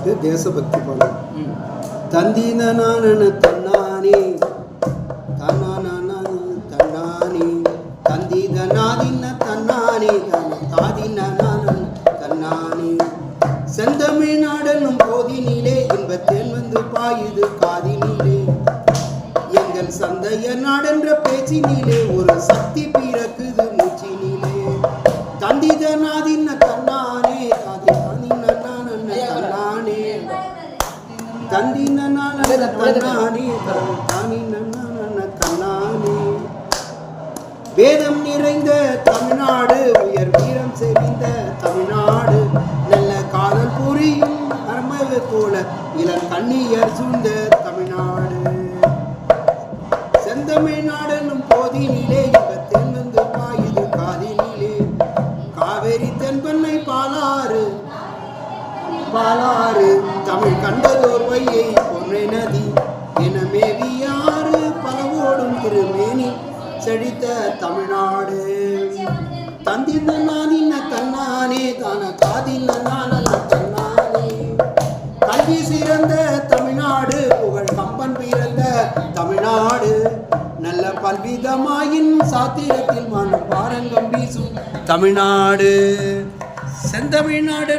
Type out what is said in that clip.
இது தேசபக்தி பாடல். தந்தின நானன தன்னானே தன்னானே தன்னானே தந்தித நாதின தன்னானே தாதின நானன் தன்னானே செந்தமிழ் நாடனும் போதினிலே இன்பத்தேன் வந்து பாயுது காதினிலே எங்கள் சந்தைய நாடென்ற பேச்சினிலே ஒரு சக்தி பிறக்குது மூச்சினிலே தந்தித நாதின தன்னானே தாதி தாதின நானன் தன்னானே தந்தின நானன் தன்னானே தானின நானன் தன்னானே வேதம் நிறைந்த தமிழ்நாடு உயர் வீரம் செறிந்த தமிழ்நாடு நல்ல காதல் புரியும் அர்மது போல இளம் கண்ணியர் சூழ்ந்த தமிழ்நாடு செந்தமிழ்நாடனும் போதினிலே இன்பத்தேன் வந்து பாயுது காதினிலே காவேரி தென்பெண்ணை பாலாறு பாலாறு தமிழ் கண்டதோர் வையை பொன்னை நதி என மேவியாறு பலவோடும் திருமேனி செழித்த தமிழ்நாடு தந்தின நானின தன்னானே தான காதின நானல்ல தன்னானே கல்வி சிறந்த தமிழ்நாடு புகழ் கம்பன் பிறந்த தமிழ்நாடு நல்ல பல்விதமாயின் சாத்திரத்தில் மனம் பாரங்கம் வீசும் தமிழ்நாடு செந்தமிழ்நாடு